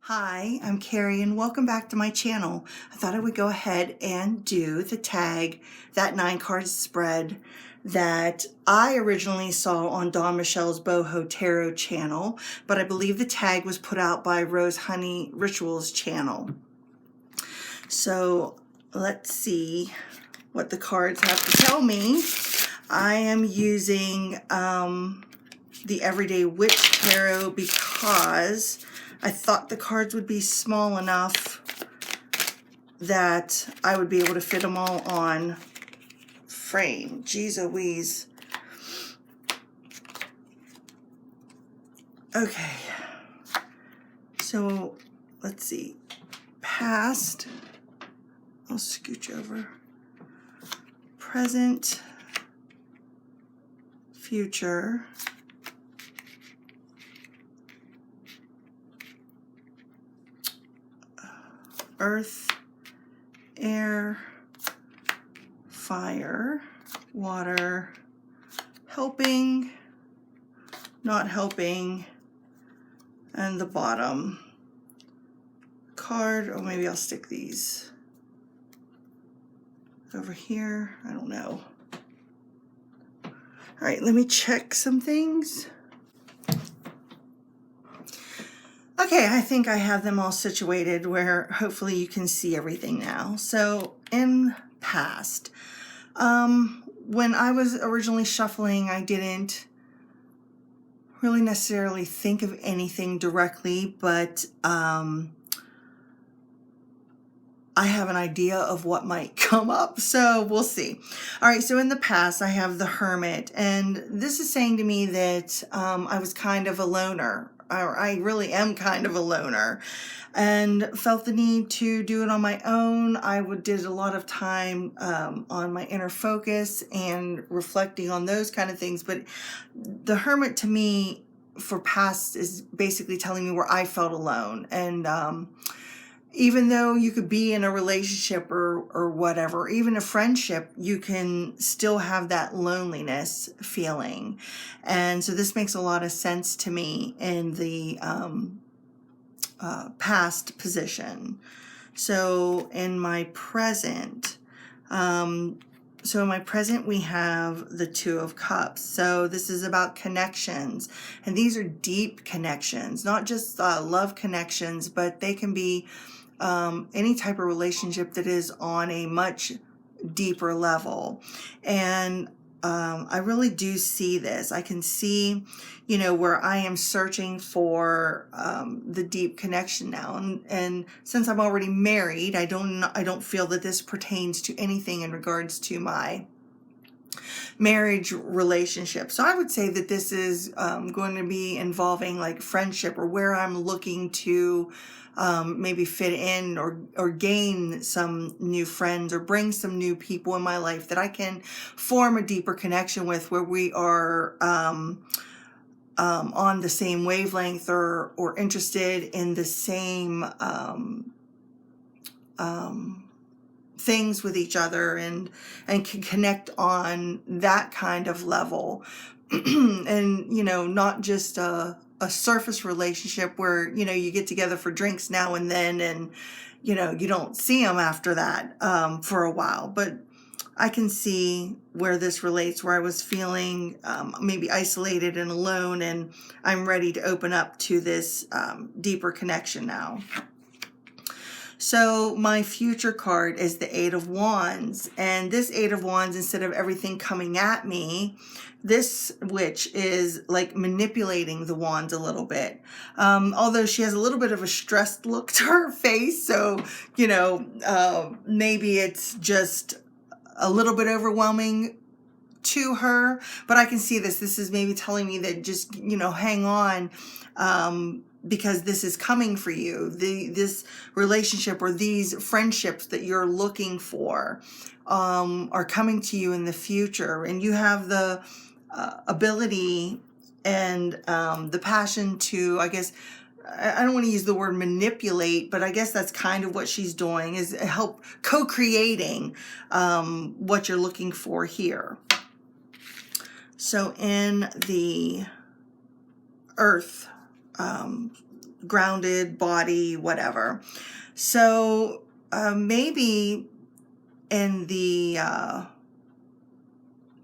Hi, I'm Carrie and welcome back to my channel. I thought I would go ahead and do the tag, that 9-card spread that I originally saw on Dawn Michelle's Boho Tarot channel, but I believe the tag was put out by Rose Honey Rituals channel. So let's see what the cards have to tell me. I am using the Everyday Witch Tarot because I thought the cards would be small enough that I would be able to fit them all on frame. Jeez Louise. Okay. So let's see. Past. I'll scooch over. Present. Future. Earth, air, fire, water, helping, not helping, and the bottom card, or maybe I'll stick these over here. I don't know. All right, let me check some things. Okay, I think I have them all situated where hopefully you can see everything now. So in past, when I was originally shuffling, I didn't really necessarily think of anything directly, but I have an idea of what might come up, so we'll see. All right, so in the past, I have the Hermit, and this is saying to me that I was kind of a loner. I really am kind of a loner, and felt the need to do it on my own. I did a lot of time on my inner focus and reflecting on those kind of things. But the Hermit to me for past is basically telling me where I felt alone. And even though you could be in a relationship or whatever, even a friendship, you can still have that loneliness feeling. And so this makes a lot of sense to me in the past position. So in my present, we have the Two of Cups. So this is about connections, and these are deep connections, not just love connections, but they can be any type of relationship that is on a much deeper level. And I really do see this. I can see, you know, where I am searching for the deep connection now. And since I'm already married, I don't feel that this pertains to anything in regards to my marriage relationship. So I would say that this is going to be involving like friendship, or where I'm looking to maybe fit in or gain some new friends or bring some new people in my life that I can form a deeper connection with, where we are on the same wavelength or interested in the same things with each other, and can connect on that kind of level. And, you know, not just a surface relationship where, you know, you get together for drinks now and then, and, you know, you don't see them after that for a while. But I can see where this relates, where I was feeling maybe isolated and alone, and I'm ready to open up to this deeper connection now. So my future card is the Eight of Wands, and this Eight of Wands, instead of everything coming at me, this witch is like manipulating the wands a little bit. Although she has a little bit of a stressed look to her face, so, you know, maybe it's just a little bit overwhelming to her, but I can see this. This is maybe telling me that just, you know, hang on, because this is coming for you. This relationship or these friendships that you're looking for are coming to you in the future, and you have the ability and the passion to, I guess, I don't want to use the word manipulate, but I guess that's kind of what she's doing, is help co-creating what you're looking for here. So in the Earth grounded body, whatever. So maybe in the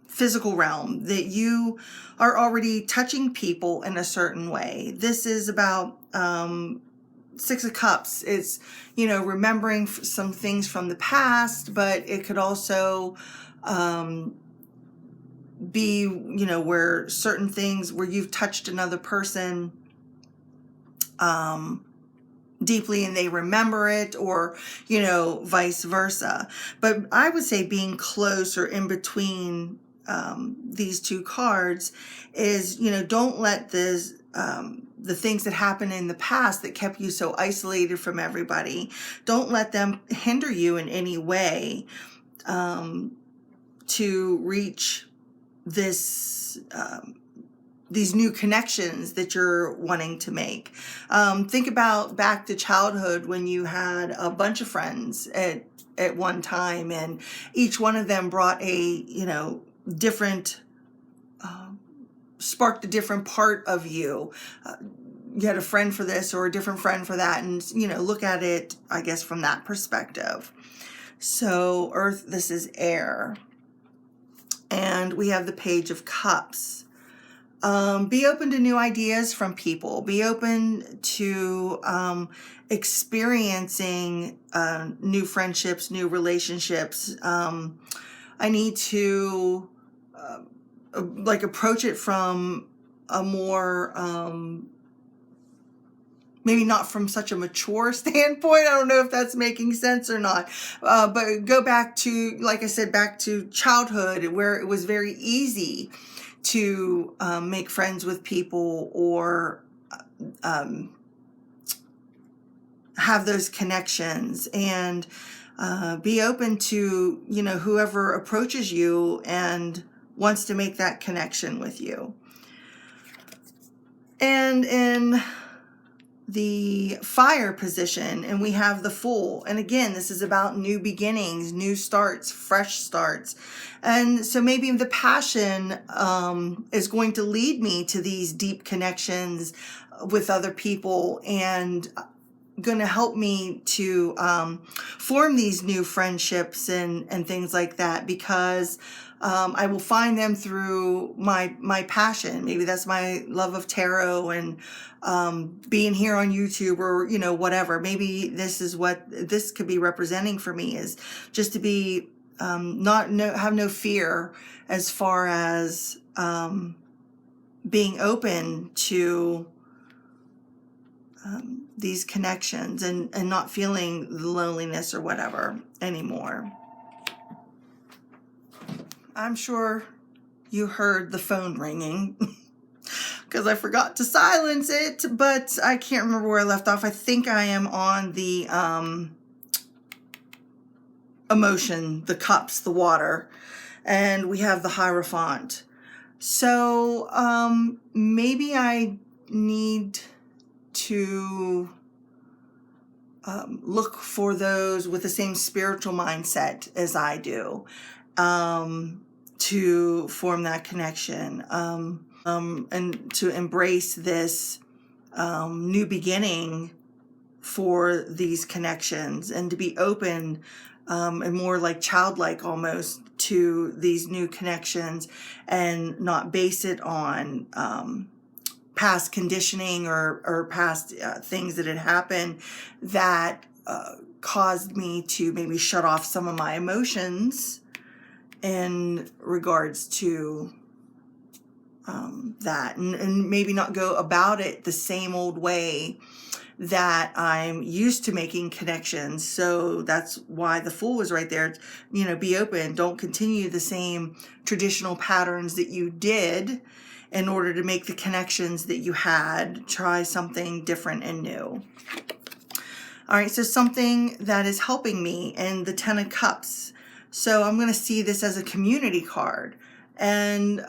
physical realm that you are already touching people in a certain way. This is about Six of Cups. It's, you know, remembering some things from the past, but it could also be, you know, where certain things where you've touched another person deeply and they remember it, or, you know, vice versa. But I would say being close or in between these two cards is, you know, don't let this the things that happened in the past that kept you so isolated from everybody, don't let them hinder you in any way to reach this these new connections that you're wanting to make. Think about back to childhood when you had a bunch of friends at one time, and each one of them brought a, you know, different, sparked a different part of you. You had a friend for this or a different friend for that, and, you know, look at it, I guess, from that perspective. So Earth, this is air. And we have the Page of Cups. Be open to new ideas from people. Be open to experiencing new friendships, new relationships. I need to like approach it from a more maybe not from such a mature standpoint. I don't know if that's making sense or not. But go back to, like I said, back to childhood where it was very easy to make friends with people or have those connections, and be open to, you know, whoever approaches you and wants to make that connection with you. And in the fire position, and we have the Fool, and again, this is about new beginnings, new starts, fresh starts. And so maybe the passion is going to lead me to these deep connections with other people, and going to help me to form these new friendships and things like that, because I will find them through my passion. Maybe that's my love of tarot and being here on YouTube, or, you know, whatever. Maybe this is what this could be representing for me, is just to be have no fear as far as being open to these connections and not feeling the loneliness or whatever anymore. I'm sure you heard the phone ringing because I forgot to silence it, but I can't remember where I left off. I think I am on the emotion, the cups, the water, and we have the Hierophant. So maybe I need to look for those with the same spiritual mindset as I do, to form that connection, and to embrace this new beginning for these connections, and to be open and more like childlike almost to these new connections, and not base it on past conditioning or past things that had happened that caused me to maybe shut off some of my emotions in regards to that, and maybe not go about it the same old way that I'm used to making connections. So that's why the Fool was right there. You know, be open. Don't continue the same traditional patterns that you did in order to make the connections that you had. Try something different and new. All right, so something that is helping me in the Ten of Cups. So I'm going to see this as a community card. And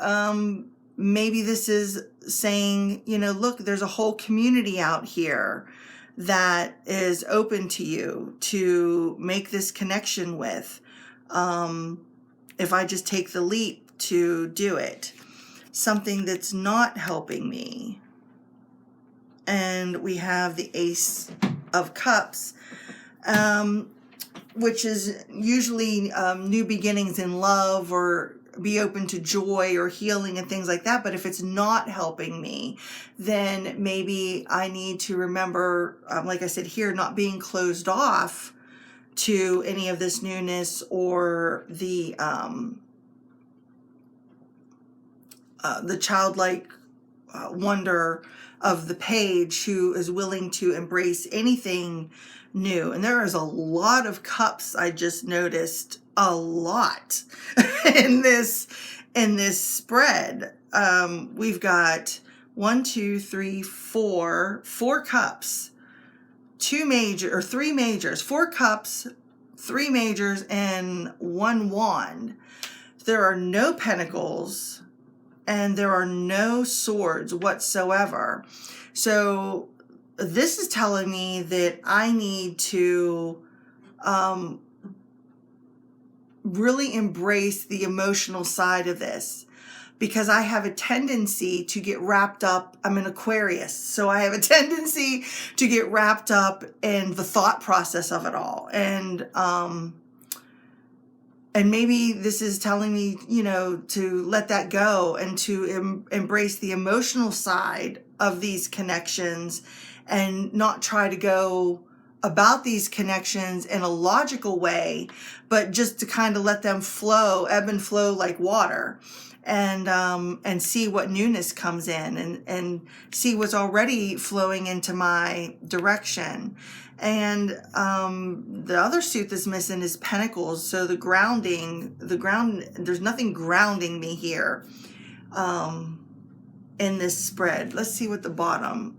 maybe this is saying, you know, look, there's a whole community out here that is open to you to make this connection with, if I just take the leap to do it. Something that's not helping me, and we have the Ace of Cups, which is usually new beginnings in love, or be open to joy or healing and things like that. But if it's not helping me, then maybe I need to remember, like I said here, not being closed off to any of this newness, or the childlike wonder of the page, who is willing to embrace anything new. And there is a lot of cups. I just noticed a lot in this spread. We've got 1, 2, 3, 4 cups, 3 majors, 4 cups, 3 majors, and 1 wand. There are no pentacles, and there are no swords whatsoever. So this is telling me that I need to really embrace the emotional side of this, because I have a tendency to get wrapped up. I'm an Aquarius, so I have a tendency to get wrapped up in the thought process of it all. And maybe this is telling me, to let that go and to embrace the emotional side of these connections, and not try to go about these connections in a logical way, but just to kind of let them flow, ebb and flow like water, and see what newness comes in, and see what's already flowing into my direction. And the other suit that's missing is Pentacles. So the ground, there's nothing grounding me here in this spread. Let's see what the bottom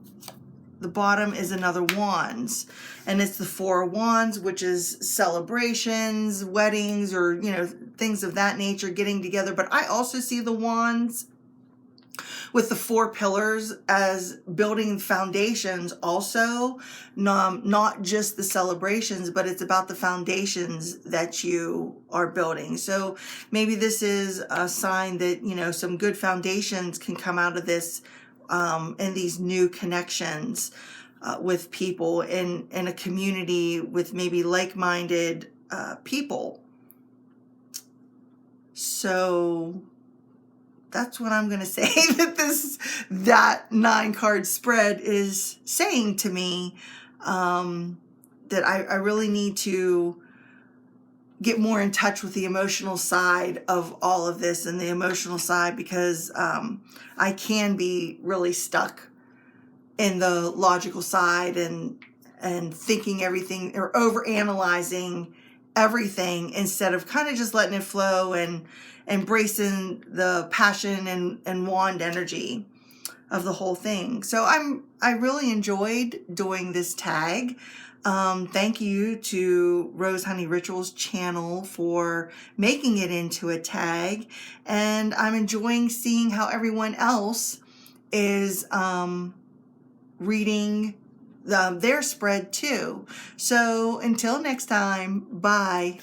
is. Another Wands, and it's the 4 of Wands, which is celebrations, weddings, or things of that nature, getting together. But I also see the Wands with the 4 pillars as building foundations also, not just the celebrations, but it's about the foundations that you are building. So maybe this is a sign that some good foundations can come out of this, and these new connections with people in a community with maybe like-minded people. So that's what I'm going to say that 9-card spread is saying to me, that I really need to get more in touch with the emotional side of all of this, and the emotional side, because I can be really stuck in the logical side, and thinking everything, or overanalyzing everything, instead of kind of just letting it flow and embracing the passion and wand energy of the whole thing. So I really enjoyed doing this tag. Thank you to Rose Honey Rituals channel for making it into a tag, and I'm enjoying seeing how everyone else is reading their spread too. So until next time, bye.